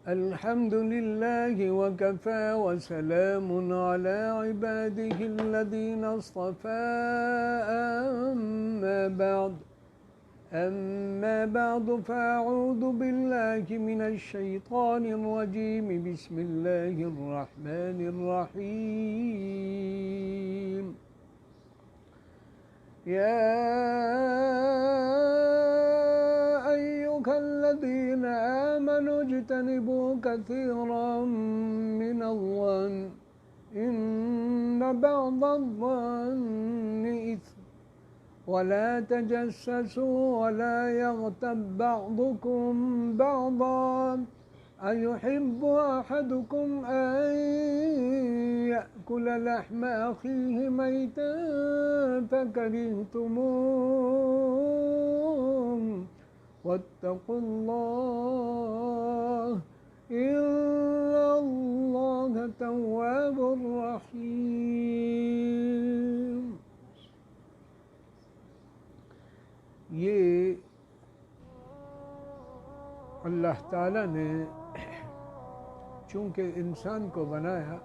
الحمد لله وكفى وسلام على عباده الذين اصطفى أما بعد فأعوذ بالله من الشيطان الرجيم بسم الله الرحمن الرحيم يا أيها الذين آمنوا اجتنبوا كثيرا من الظن إن بعض الظن إثم ولا تجسسوا ولا يغتب بعضكم بعضا أيحب أحدكم أن يأكل لحم أخيه ميتا فكرهتموه واتقوا الله إن الله تواب رحيم. یہ اللہ تعالیٰ نے چونکہ انسان کو بنایا،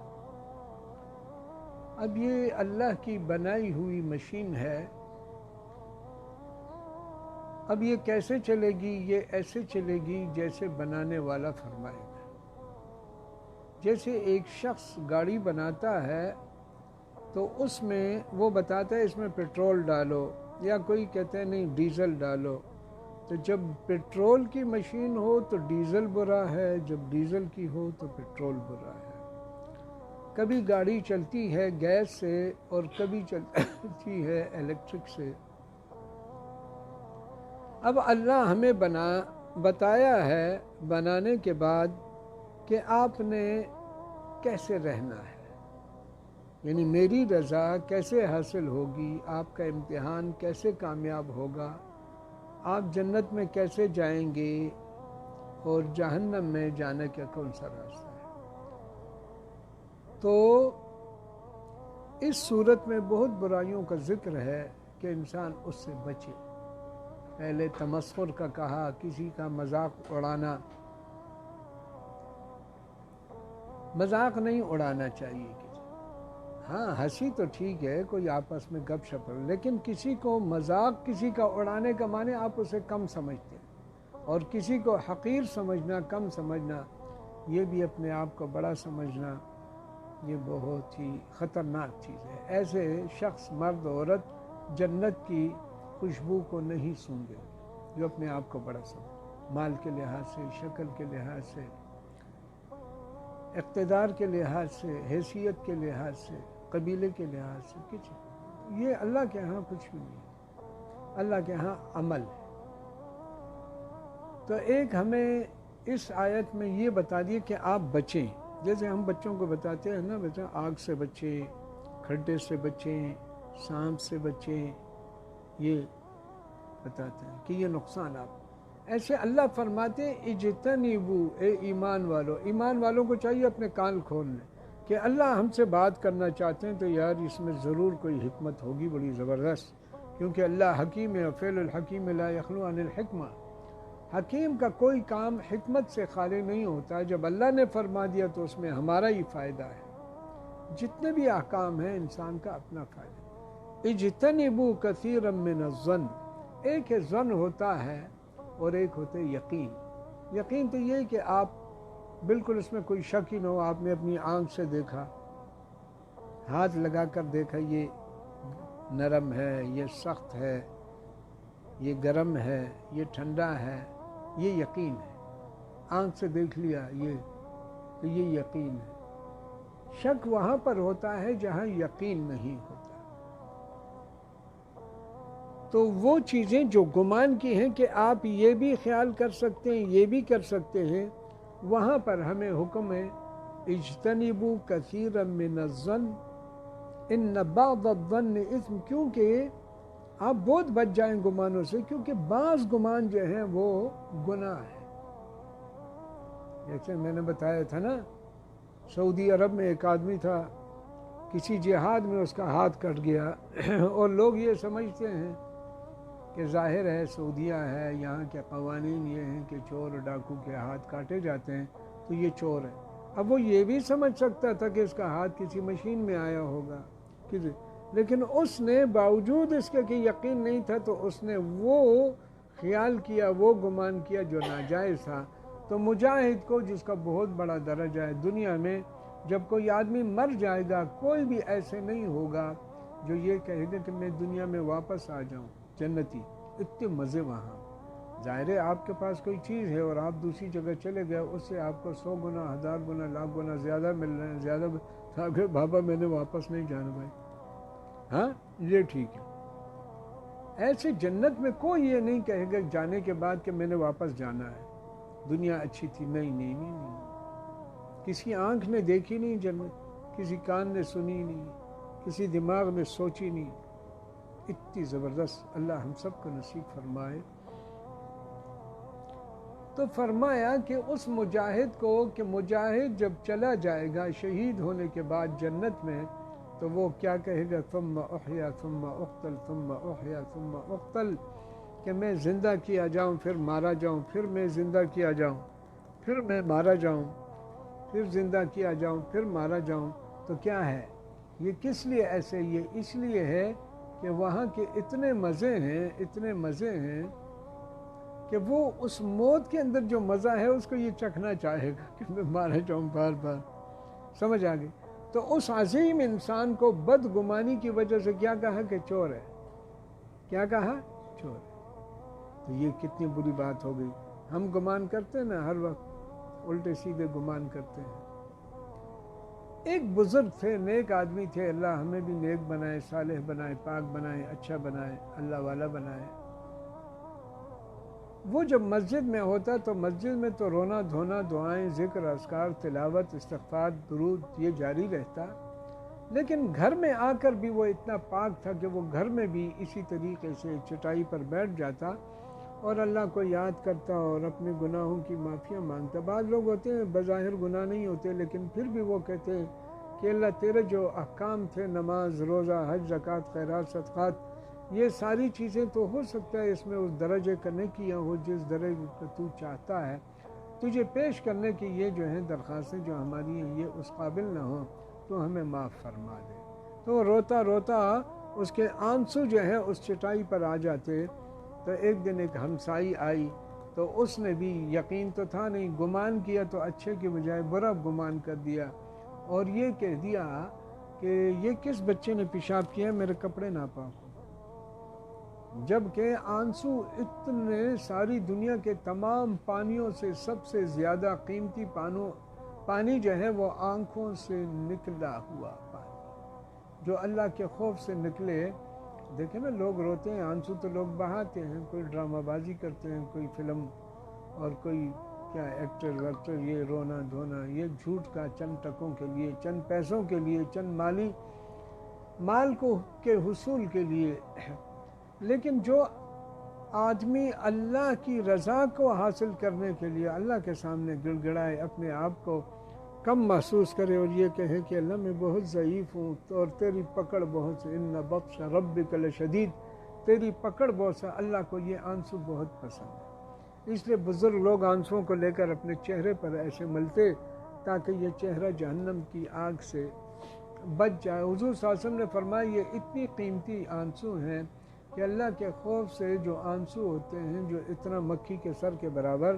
اب یہ اللہ کی بنائی ہوئی مشین ہے، اب یہ کیسے چلے گی؟ یہ ایسے چلے گی جیسے بنانے والا فرمائے گا. جیسے ایک شخص گاڑی بناتا ہے تو اس میں وہ بتاتا ہے اس میں پٹرول ڈالو، یا کوئی کہتے ہیں نہیں ڈیزل ڈالو. تو جب پٹرول کی مشین ہو تو ڈیزل برا ہے، جب ڈیزل کی ہو تو پٹرول برا ہے. کبھی گاڑی چلتی ہے گیس سے اور کبھی چلتی ہے الیکٹرک سے. اب اللہ ہمیں بتایا ہے بنانے کے بعد کہ آپ نے کیسے رہنا ہے، یعنی میری رضا کیسے حاصل ہوگی، آپ کا امتحان کیسے کامیاب ہوگا، آپ جنت میں کیسے جائیں گے اور جہنم میں جانے کا کون سا راستہ ہے. تو اس صورت میں بہت برائیوں کا ذکر ہے کہ انسان اس سے بچے. پہلے تمسخر کا کہا، کسی کا مذاق اڑانا. مذاق نہیں اڑانا چاہیے. ہاں ہنسی تو ٹھیک ہے، کوئی آپس میں گپ شپ، لیکن کسی کو مذاق کسی کا اڑانے کا معنی آپ اسے کم سمجھتے ہیں، اور کسی کو حقیر سمجھنا، کم سمجھنا، یہ بھی اپنے آپ کو بڑا سمجھنا، یہ بہت ہی خطرناک چیز ہے. ایسے شخص، مرد عورت، جنت کی خوشبو کو نہیں سونگے جو اپنے آپ کو بڑا سمجھے، مال کے لحاظ سے، شکل کے لحاظ سے، اقتدار کے لحاظ سے، حیثیت کے لحاظ سے، قبیلے کے لحاظ سے. کچھ یہ اللہ کے ہاں کچھ بھی نہیں ہے، اللہ کے ہاں عمل ہے. تو ایک ہمیں اس آیت میں یہ بتا دیے کہ آپ بچیں. جیسے ہم بچوں کو بتاتے ہیں نا، بچہ آگ سے بچیں، کھڈے سے بچیں، سانپ سے بچیں، یہ بتاتے ہیں کہ یہ نقصان آپ. ایسے اللہ فرماتے ہیں اجتنبو، اے ایمان والو. ایمان والوں کو چاہیے اپنے کان کھول لیں کہ اللہ ہم سے بات کرنا چاہتے ہیں تو یار اس میں ضرور کوئی حکمت ہوگی بڑی زبردست، کیونکہ اللہ حکیم ہے. فعل الحکیم لا یخلو عن الحکمہ. حکیم کا کوئی کام حکمت سے خالی نہیں ہوتا. جب اللہ نے فرما دیا تو اس میں ہمارا ہی فائدہ ہے. جتنے بھی احکام ہیں انسان کا اپنا فائدہ. اجتنبوا کثیرا من الظن. ایک ہے ظن ہوتا ہے اور ایک ہوتے یقین. یقین تو یہ کہ آپ بالکل اس میں کوئی شک ہی نہ ہو، آپ نے اپنی آنکھ سے دیکھا، ہاتھ لگا کر دیکھا، یہ نرم ہے، یہ سخت ہے، یہ گرم ہے، یہ ٹھنڈا ہے، یہ یقین ہے. آنکھ سے دیکھ لیا تو یہ یقین ہے. شک وہاں پر ہوتا ہے جہاں یقین نہیں ہوتا. تو وہ چیزیں جو گمان کی ہیں کہ آپ یہ بھی خیال کر سکتے ہیں، یہ بھی کر سکتے ہیں، وہاں پر ہمیں حکم ہے اجتنبوا کثیرا من الظن ان بعض الظن اثم. کیونکہ آپ بہت بچ جائیں گمانوں سے، کیونکہ بعض گمان جو ہیں وہ گناہ ہے. جیسے میں نے بتایا تھا نا، سعودی عرب میں ایک آدمی تھا، کسی جہاد میں اس کا ہاتھ کٹ گیا اور لوگ یہ سمجھتے ہیں کہ ظاہر ہے سعودیہ ہے، یہاں کے قوانین یہ ہیں کہ چور ڈاکو کے ہاتھ کاٹے جاتے ہیں، تو یہ چور ہے۔ اب وہ یہ بھی سمجھ سکتا تھا کہ اس کا ہاتھ کسی مشین میں آیا ہوگا، لیکن اس نے باوجود اس کے کہ یقین نہیں تھا تو اس نے وہ خیال کیا، وہ گمان کیا جو ناجائز تھا۔ تو مجاہد کو، جس کا بہت بڑا درجہ ہے دنیا میں، جب کوئی آدمی مر جائے گا کوئی بھی ایسے نہیں ہوگا جو یہ کہے گا کہ میں دنیا میں واپس آ جاؤں جنتی۔ اتنے مزے وہاں، ظاہر ہے آپ کے پاس کوئی چیز ہے اور آپ دوسری جگہ چلے گئے، اس سے آپ کو 100 گنا 1000 گنا لاکھ گنا زیادہ مل رہے ہیں، زیادہ کہ بابا میں نے واپس نہیں جانا بھائی، ہاں یہ ٹھیک ہے۔ ایسے جنت میں کوئی یہ نہیں کہے گا جانے کے بعد کہ میں نے واپس جانا ہے، دنیا اچھی تھی، نہیں نہیں نہیں نہیں، کسی آنکھ نے دیکھی نہیں جنت، کسی کان نے سنی نہیں، کسی دماغ میں سوچی نہیں، اتنی زبردست، اللہ ہم سب کو نصیب فرمائے۔ تو فرمایا کہ اس مجاہد کو، کہ مجاہد جب چلا جائے گا شہید ہونے کے بعد جنت میں، تو وہ کیا کہے گا، ثم احیا ثم اقتل ثم احیا ثم اقتل، کہ میں زندہ کیا جاؤں پھر مارا جاؤں، پھر میں زندہ کیا جاؤں پھر میں مارا جاؤں، پھر زندہ کیا جاؤں پھر مارا جاؤں۔ تو کیا ہے یہ، کس لیے ایسے؟ یہ اس لیے ہے کہ وہاں کے اتنے مزے ہیں، اتنے مزے ہیں کہ وہ اس موت کے اندر جو مزہ ہے اس کو یہ چکھنا چاہے گا کہ میں مارا جاؤں بار بار، سمجھ آ گئی؟ تو اس عظیم انسان کو بدگمانی کی وجہ سے کیا کہا کہ چور ہے، کیا کہا؟ چور ہے۔ تو یہ کتنی بری بات ہو گئی۔ ہم گمان کرتے ہیں نا ہر وقت، الٹے سیدھے گمان کرتے ہیں۔ ایک بزرگ تھے، نیک آدمی تھے، اللہ ہمیں بھی نیک بنائے، صالح بنائے، پاک بنائے، اچھا بنائے، اللہ والا بنائے۔ وہ جب مسجد میں ہوتا تو مسجد میں تو رونا دھونا، دعائیں، ذکر، اذکار، تلاوت، استغفار، درود یہ جاری رہتا، لیکن گھر میں آ کر بھی وہ اتنا پاک تھا کہ وہ گھر میں بھی اسی طریقے سے چٹائی پر بیٹھ جاتا اور اللہ کو یاد کرتا اور اپنے گناہوں کی معافیاں مانگتا۔ بعض لوگ ہوتے ہیں بظاہر گناہ نہیں ہوتے، لیکن پھر بھی وہ کہتے ہیں کہ اللہ تیرے جو احکام تھے، نماز، روزہ، حج، زکوٰۃ، خیرات، صدقات، یہ ساری چیزیں تو ہو سکتا ہے اس میں اس درجے کا نہیں کیا ہو جس درجے کو تو چاہتا ہے، تجھے پیش کرنے کی یہ جو ہیں درخواستیں جو ہماری ہیں یہ اس قابل نہ ہوں، تو ہمیں معاف فرما دے۔ تو روتا روتا اس کے آنسو جو ہے اس چٹائی پر آ جاتے۔ تو ایک دن ایک ہمسائی آئی، تو اس نے بھی یقین تو تھا نہیں، گمان کیا تو اچھے کی بجائے برا گمان کر دیا، اور یہ کہہ دیا کہ یہ کس بچے نے پیشاب کیا، میرے کپڑے ناپاک ہو۔ جبکہ آنسو اتنے ساری دنیا کے تمام پانیوں سے سب سے زیادہ قیمتی پانی جو ہے وہ آنکھوں سے نکلا ہوا پانی، جو اللہ کے خوف سے نکلے۔ دیکھیں نا لوگ روتے ہیں، آنسو تو لوگ بہاتے ہیں، کوئی ڈرامہ بازی کرتے ہیں، کوئی فلم اور کوئی کیا ایکٹر ویکٹر، یہ رونا دھونا یہ جھوٹ کا، چند ٹکوں کے لیے، چند پیسوں کے لیے، چند مال کے حصول کے لیے۔ لیکن جو آدمی اللہ کی رضا کو حاصل کرنے کے لیے اللہ کے سامنے گڑ گڑائے، اپنے آپ کو کم محسوس کرے اور یہ کہے کہ اللہ میں بہت ضعیف ہوں اور تیری پکڑ بہت، ان بطش ربک لشدید، تیری پکڑ بہت، اللہ کو یہ آنسو بہت پسند ہے۔ اس لیے بزرگ لوگ آنسوؤں کو لے کر اپنے چہرے پر ایسے ملتے تاکہ یہ چہرہ جہنم کی آگ سے بچ جائے۔ حضور صلی اللہ علیہ وسلم نے فرمایا یہ اتنی قیمتی آنسو ہیں کہ اللہ کے خوف سے جو آنسو ہوتے ہیں، جو اتنا مکھی کے سر کے برابر،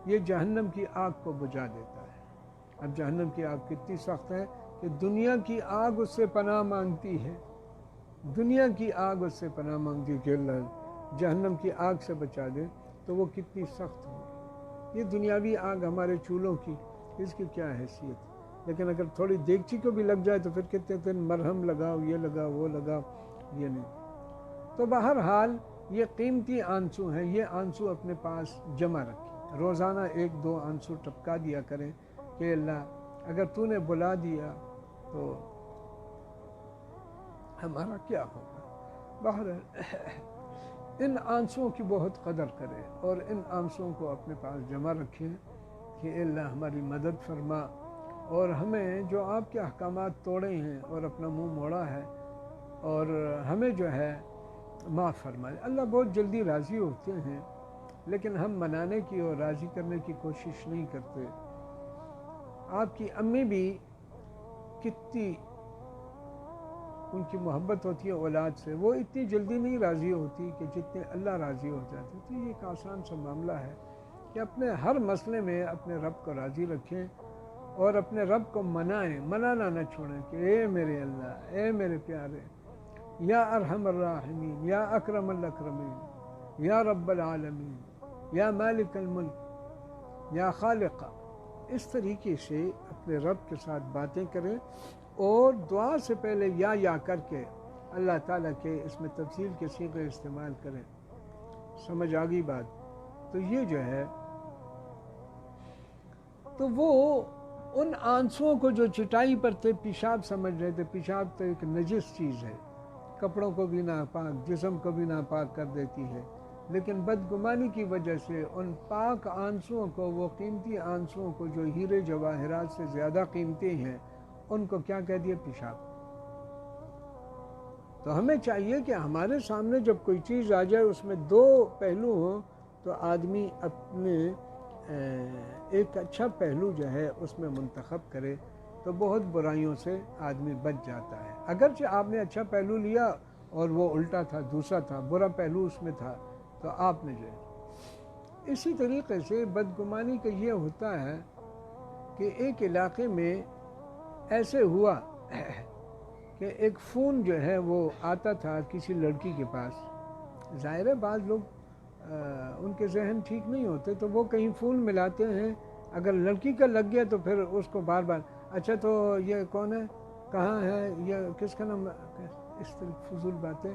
یہ جہنم کی آگ کو بجھا دیتا ہے۔ اب جہنم کی آگ کتنی سخت ہے کہ دنیا کی آگ اس سے پناہ مانگتی ہے، دنیا کی آگ اس سے پناہ مانگتی ہے کہ اللہ جہنم کی آگ سے بچا دے، تو وہ کتنی سخت ہوگی۔ یہ دنیاوی آگ ہمارے چولہوں کی، اس کی کیا حیثیت، لیکن اگر تھوڑی دیگچی کو بھی لگ جائے تو پھر کہتے ہیں مرہم لگاؤ، یہ لگاؤ، وہ لگاؤ، یہ نہیں۔ تو بہرحال یہ قیمتی آنسو ہیں، یہ آنسو اپنے پاس جمع رکھیں، روزانہ 1-2 آنسو ٹپکا دیا کریں کہ اللہ اگر تو نے بلا دیا تو ہمارا کیا ہوگا۔ بہرحال ان آنسوؤں کی بہت قدر کریں اور ان آنسوؤں کو اپنے پاس جمع رکھیں کہ اے اللہ ہماری مدد فرما، اور ہمیں جو آپ کے احکامات توڑے ہیں اور اپنا منہ موڑا ہے، اور ہمیں جو ہے معاف فرمائے۔ اللہ بہت جلدی راضی ہوتے ہیں، لیکن ہم منانے کی اور راضی کرنے کی کوشش نہیں کرتے۔ آپ کی امی بھی کتنی ان کی محبت ہوتی ہے اولاد سے، وہ اتنی جلدی نہیں راضی ہوتی کہ جتنے اللہ راضی ہو جاتے. تو یہ ایک آسان سا معاملہ ہے کہ اپنے ہر مسئلے میں اپنے رب کو راضی رکھیں اور اپنے رب کو منائیں، منانا نہ چھوڑیں کہ اے میرے اللہ، اے میرے پیارے، یا ارحم الراحمین، یا اکرم الاکرمین، یا رب العالمین، یا مالک الملک، یا خالق. اس طریقے سے اپنے رب کے ساتھ باتیں کریں اور دعا سے پہلے یا کر کے اللہ تعالیٰ کے اس میں تفصیل کے صیغے استعمال کریں. سمجھ آ گئی بات؟ تو یہ جو ہے، تو وہ ان آنسوؤں کو جو چٹائی پر تھے پیشاب سمجھ رہے تھے، پیشاب تو ایک نجس چیز ہے، کپڑوں کو بھی ناپاک، جسم کو بھی ناپاک کر دیتی ہے، لیکن بدگمانی کی وجہ سے ان پاک آنسوؤں کو، وہ قیمتی آنسوؤں کو جو ہیرے جواہرات سے زیادہ قیمتی ہیں، ان کو کیا کہہ دیا؟ پیشاب. تو ہمیں چاہیے کہ ہمارے سامنے جب کوئی چیز آ جائے اس میں دو پہلو ہوں تو آدمی اپنے ایک اچھا پہلو جو ہے اس میں منتخب کرے تو بہت برائیوں سے آدمی بچ جاتا ہے. اگرچہ آپ نے اچھا پہلو لیا اور وہ الٹا تھا، دوسرا تھا، برا پہلو اس میں تھا، تو آپ نے جو ہے. اسی طریقے سے بدگمانی کا یہ ہوتا ہے کہ ایک علاقے میں ایسے ہوا کہ ایک فون جو ہے وہ آتا تھا کسی لڑکی کے پاس. ظاہر ہے بعض لوگ ان کے ذہن ٹھیک نہیں ہوتے تو وہ کہیں فون ملاتے ہیں، اگر لڑکی کا لگ گیا تو پھر اس کو بار بار اچھا تو یہ کون ہے، کہاں ہے، یہ کس کا نام، اس طرح فضول باتیں.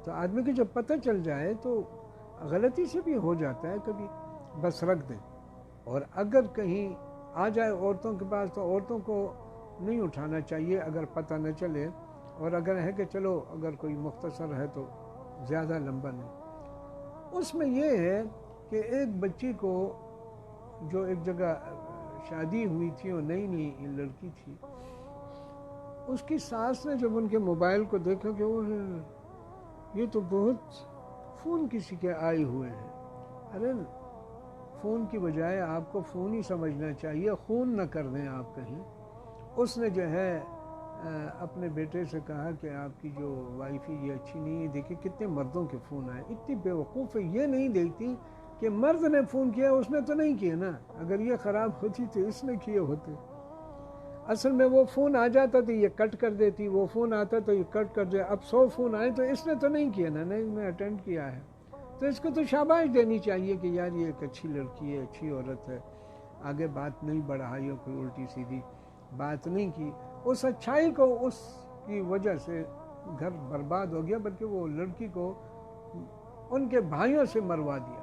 تو آدمی کو جب پتہ چل جائے تو غلطی سے بھی ہو جاتا ہے کبھی، بس رکھ دیں. اور اگر کہیں آ جائے عورتوں کے پاس تو عورتوں کو نہیں اٹھانا چاہیے اگر پتہ نہ چلے، اور اگر ہے کہ چلو اگر کوئی مختصر ہے تو زیادہ لمبا نہیں. اس میں یہ ہے کہ ایک بچی کو جو ایک جگہ شادی ہوئی تھی اور نئی نئی لڑکی تھی، اس کی ساس نے جب ان کے موبائل کو دیکھا کہ وہ یہ تو بہت فون کسی کے آئے ہوئے ہیں. ارے فون کی بجائے آپ کو فون ہی سمجھنا چاہیے، خون نہ کر دیں آپ کہیں. اس نے جو ہے اپنے بیٹے سے کہا کہ آپ کی جو وائف یہ اچھی نہیں ہے، دیکھیں کتنے مردوں کے فون آئے. اتنی بے وقوف ہے، یہ نہیں دیکھتی کہ مرد نے فون کیا، اس نے تو نہیں کیا نا. اگر یہ خراب ہوتی تو اس نے کیے ہوتے. اصل میں وہ فون آ جاتا تو یہ کٹ کر دیتی، وہ فون آتا تو یہ کٹ کر دے. اب 100 فون آئے تو اس نے تو نہیں کیا نا، نہیں میں اٹینڈ کیا ہے. تو اس کو تو شاباش دینی چاہیے کہ یار یہ ایک اچھی لڑکی ہے، اچھی عورت ہے. آگے بات نہیں بڑھائی اور کوئی الٹی سیدھی بات نہیں کی. اس اچھائی کو، اس کی وجہ سے گھر برباد ہو گیا، بلکہ وہ لڑکی کو ان کے بھائیوں سے مروا دیا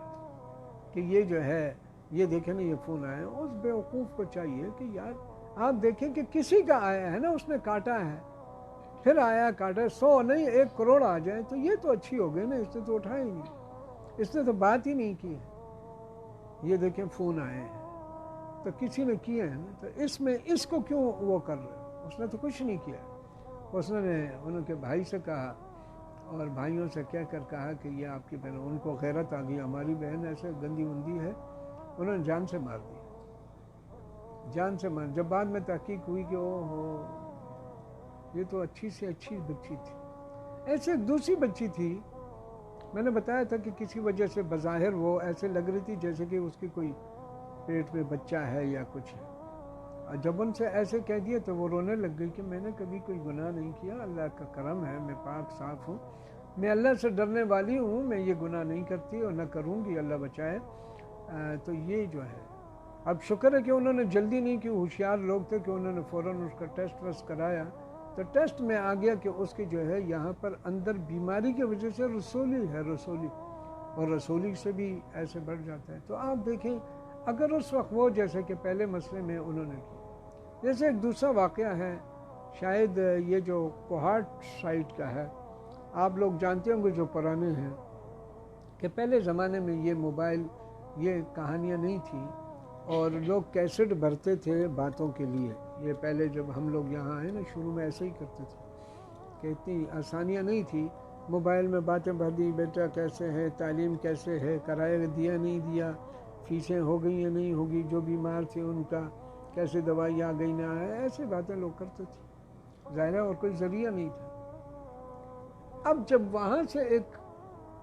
کہ یہ جو ہے یہ دیکھیں نا یہ فون آیا. اس بیوقوف کو چاہیے کہ یار آپ دیکھیں کہ کسی کا آیا ہے نا، اس نے کاٹا ہے، پھر آیا کاٹا، 100 نہیں 1 کروڑ آ جائے تو یہ تو اچھی ہو گئی نا. اس نے تو اٹھایا ہی نہیں، اس نے تو بات ہی نہیں کی ہے. یہ دیکھیں فون آئے ہیں تو کسی نے کیے ہیں نا، تو اس میں اس کو کیوں وہ کر رہے؟ اس نے تو کچھ نہیں کیا. اس نے ان کے بھائی سے کہا اور بھائیوں سے کہہ کر کہا کہ یہ آپ کی بہن. ان کو غیرت آ گئی، ہماری بہن ایسے گندی وندی ہے. انہوں نے جان سے مار دیا، جان سے مار. جب بعد میں تحقیق ہوئی کہ او ہو یہ تو اچھی سے اچھی بچی تھی. ایسے ایک دوسری بچی تھی، میں نے بتایا تھا کہ کسی وجہ سے بظاہر وہ ایسے لگ رہی تھی جیسے کہ اس کی کوئی پیٹ میں بچہ ہے یا کچھ ہے. اور جب ان سے ایسے کہہ دیا تو وہ رونے لگ گئی کہ میں نے کبھی کوئی گناہ نہیں کیا، اللہ کا کرم ہے، میں پاک صاف ہوں، میں اللہ سے ڈرنے والی ہوں، میں یہ گناہ نہیں کرتی اور نہ کروں گی، اللہ بچائے. تو یہ جو ہے اب شکر ہے کہ انہوں نے جلدی نہیں کی، ہوشیار لوگ تھے کہ انہوں نے فوراً اس کا ٹیسٹ ویسٹ کرایا تو ٹیسٹ میں آ گیا کہ اس کی جو ہے یہاں پر اندر بیماری کی وجہ سے رسولی ہے، رسولی، اور رسولی سے بھی ایسے بڑھ جاتا ہے. تو آپ دیکھیں اگر اس وقت وہ جیسے کہ پہلے مسئلے میں انہوں نے کی. جیسے ایک دوسرا واقعہ ہے، شاید یہ جو کوہاٹ سائٹ کا ہے، آپ لوگ جانتے ہوں گے جو پرانے ہیں کہ پہلے زمانے میں یہ موبائل یہ کہانیاں نہیں تھیں اور لوگ کیسٹ بھرتے تھے باتوں کے لیے. یہ پہلے جب ہم لوگ یہاں آئے نا شروع میں ایسے ہی کرتے تھے کہ اتنی آسانیاں نہیں تھی. موبائل میں باتیں بھر دی، بیٹا کیسے ہے، تعلیم کیسے ہے، کرایہ دیا نہیں دیا، فیسیں ہو گئی یا نہیں ہوگی، جو بیمار تھے ان کا کیسے دوائی آ گئی نہ آئے، ایسے باتیں لوگ کرتے تھے، ظاہر ہے اور کوئی ذریعہ نہیں تھا۔ اب جب وہاں سے ایک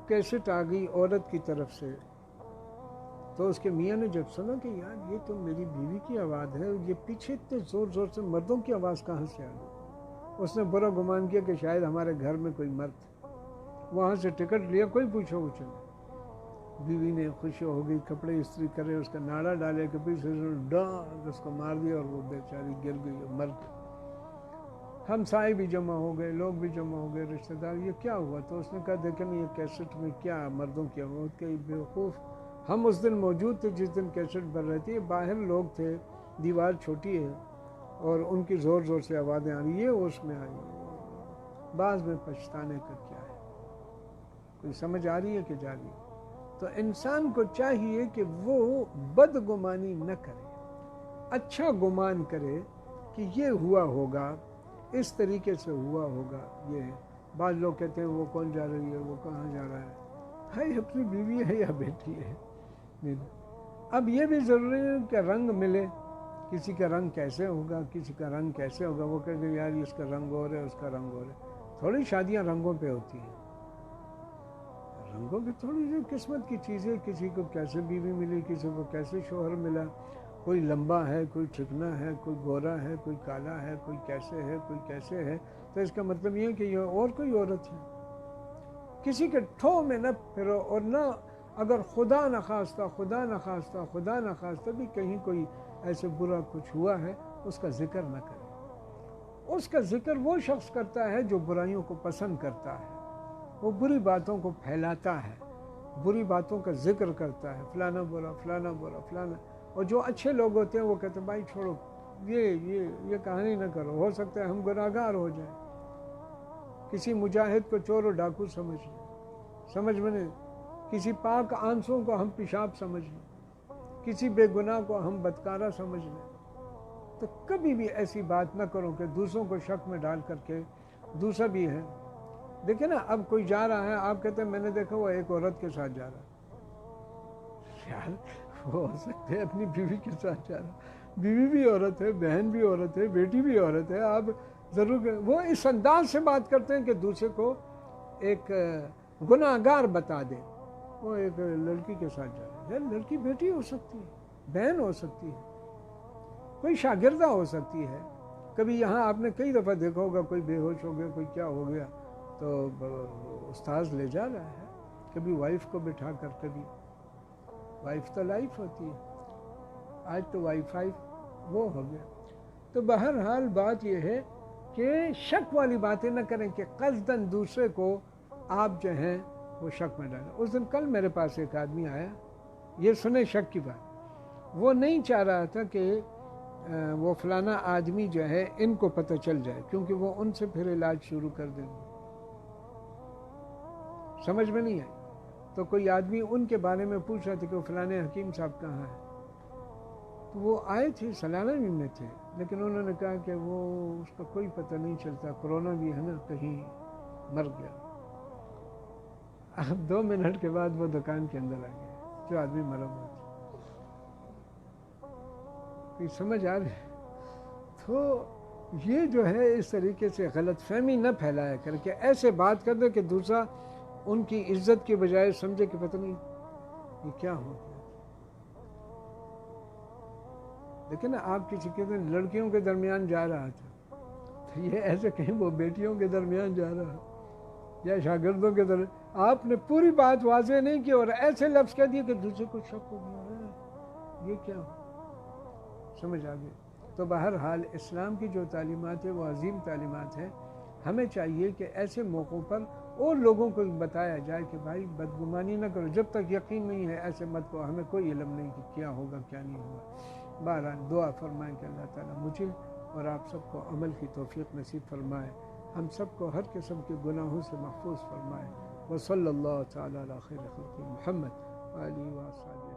کیسٹ آ گئی عورت کی طرف سے، تو اس کے میاں نے جب سنا کہ یار یہ تو میری بیوی کی آواز ہے، یہ پیچھے اتنے زور زور سے مردوں کی آواز کہاں سے آ گئی، اس نے برا گمان کیا کہ شاید ہمارے گھر میں کوئی مرد، وہاں سے ٹکٹ لیا، کوئی پوچھو وہ چلے۔ بیوی نے خوشی ہو گئی، کپڑے استری کرے، اس کا ناڑا ڈالے، کبھی سے ڈانگ اس کو مار دیا اور وہ بیچاری گر گئی اور مر گئی۔ ہمسائے بھی جمع ہو گئے، لوگ بھی جمع ہو گئے، رشتہ دار، یہ کیا ہوا؟ تو اس نے کہا دیکھیں یہ کیسٹ میں کیا مردوں کی آواز، کہ بیوقوف ہم اس دن موجود تھے جس دن کیسٹ بن رہی تھی، باہر لوگ تھے، دیوار چھوٹی ہے اور ان کی زور زور سے آوازیں آ رہی، یہ اس میں آئی، بعض میں پچھتانے کا کیا ہے؟ کوئی سمجھ آ رہی ہے کہ جا رہی ہے؟ تو انسان کو چاہیے کہ وہ بدگمانی نہ کرے، اچھا گمان کرے کہ یہ ہوا ہوگا، اس طریقے سے ہوا ہوگا۔ یہ بعض لوگ کہتے ہیں وہ کون جا رہی ہے، وہ کہاں جا رہا ہے، بھائی اپنی بیوی ہے یا بیٹی ہے۔ اب یہ بھی ضروری ہے کہ رنگ ملے، کسی کا رنگ کیسے ہوگا، کسی کا رنگ کیسے ہوگا، وہ کہتے ہیں یار اس کا رنگ اور ہے، اس کا رنگ اور ہے۔ تھوڑی شادیاں رنگوں پہ ہوتی ہیں، رنگوں کی تھوڑی سی قسمت کی چیزیں، کسی کو کیسے بیوی ملی، کسی کو کیسے شوہر ملا، کوئی لمبا ہے، کوئی چکنا ہے، کوئی گورا ہے، کوئی کالا ہے، کوئی کیسے ہے، کوئی کیسے ہے، تو اس کا مطلب یہ ہے کہ یہ اور کوئی عورت ہے۔ کسی کے ٹھو میں نہ پھرو، اور نہ اگر خدا نخواستہ خدا نخواستہ خدا نخواستہ بھی کہیں کوئی ایسے برا کچھ ہوا ہے، اس کا ذکر نہ کرے۔ اس کا ذکر وہ شخص کرتا ہے جو برائیوں کو پسند کرتا ہے، وہ بری باتوں کو پھیلاتا ہے، بری باتوں کا ذکر کرتا ہے، فلانا برا فلانا برا فلانا۔ اور جو اچھے لوگ ہوتے ہیں وہ کہتے ہیں بھائی چھوڑو، یہ کہانی نہ کرو، ہو سکتا ہے ہم گناہگار ہو جائیں۔ کسی مجاہد کو چور و ڈاکو سمجھ لیں، سمجھ میں نہیں، کسی پاک آنسوں کو ہم پیشاب سمجھ لیں، کسی بے گناہ کو ہم بدکارہ سمجھ لیں۔ تو کبھی بھی ایسی بات نہ کرو کہ دوسروں کو شک میں ڈال کر کے۔ دوسرا بھی ہے، دیکھیں نا، اب کوئی جا رہا ہے، آپ کہتے ہیں میں نے دیکھا وہ ایک عورت کے ساتھ جا رہا ہے، یار وہ ہو سکتے ہیں اپنی بیوی کے ساتھ جا رہا، بیوی بھی عورت ہے، بہن بھی عورت ہے، بیٹی بھی عورت ہے۔ آپ ضرور وہ اس انداز سے بات کرتے ہیں کہ دوسرے کو ایک گناہگار بتا دے۔ وہ ایک لڑکی کے ساتھ جا رہا ہے، لڑکی بیٹی ہو سکتی ہے، بہن ہو سکتی ہے، کوئی شاگردہ ہو سکتی ہے۔ کبھی یہاں آپ نے کئی دفعہ دیکھا ہوگا کوئی بے ہوش ہو گیا، کوئی کیا ہو گیا، تو استاذ لے جا رہا ہے، کبھی وائف کو بٹھا کر، کبھی وائف تو لائف ہوتی ہے، آج تو وائی فائی وہ ہو گیا۔ تو بہرحال بات یہ ہے کہ شک والی باتیں نہ کریں کہ قصداً دوسرے کو آپ جو ہیں وہ شک میں ڈالیں۔ اس دن کل میرے پاس ایک آدمی آیا، یہ سنے شک کی بات، وہ نہیں چاہ رہا تھا کہ وہ فلانا آدمی جو ہے ان کو پتہ چل جائے، کیونکہ وہ ان سے پھر علاج شروع کر دیں گے۔ سمجھ میں نہیں آئی؟ تو کوئی آدمی ان کے بارے میں پوچھ رہا تھا کہ وہ فلانے حکیم صاحب کہاں ہیں، تو وہ آئے تھے، سلانہ بھی میں تھے، لیکن انہوں نے کہا کہ وہ اس کا کوئی پتہ نہیں چلتا، کرونا بھی ہے نا، کہیں مر گیا۔ اب 2 منٹ کے بعد وہ دکان کے اندر آ گیا جو آدمی مرا ہوا تھا۔ کوئی سمجھ آ رہی ہے؟ تو یہ جو ہے اس طریقے سے غلط فہمی نہ پھیلایا کر کے ایسے بات کر دے کہ دوسرا ان کی عزت کے بجائے سمجھے کہ پتہ نہیں یہ کیا ہو گیا۔ لیکن آپ کسی کے لڑکیوں کے درمیان جا رہا تھا، تو یہ ایسے کہیں وہ بیٹیوں کے درمیان جا رہا یا شاگردوں کے درمیان، آپ نے پوری بات واضح نہیں کی اور ایسے لفظ کہہ دیے کہ دوسرے کو شک ہو گیا ہے، یہ کیا ہو؟ سمجھ آ گئی؟ تو بہرحال اسلام کی جو تعلیمات ہے وہ عظیم تعلیمات ہیں۔ ہمیں چاہیے کہ ایسے موقعوں پر اور لوگوں کو بتایا جائے کہ بھائی بدگمانی نہ کرو، جب تک یقین نہیں ہے ایسے مت کو، ہمیں کوئی علم نہیں کہ کیا ہوگا کیا نہیں ہوگا۔ بہرحال دعا فرمائیں کہ اللہ تعالیٰ مجھے اور آپ سب کو عمل کی توفیق نصیب فرمائے، ہم سب کو ہر قسم کے گناہوں سے محفوظ فرمائے۔ وصلی اللہ تعالیٰ علی خیر خلق محمد وآلہ وصحبہ۔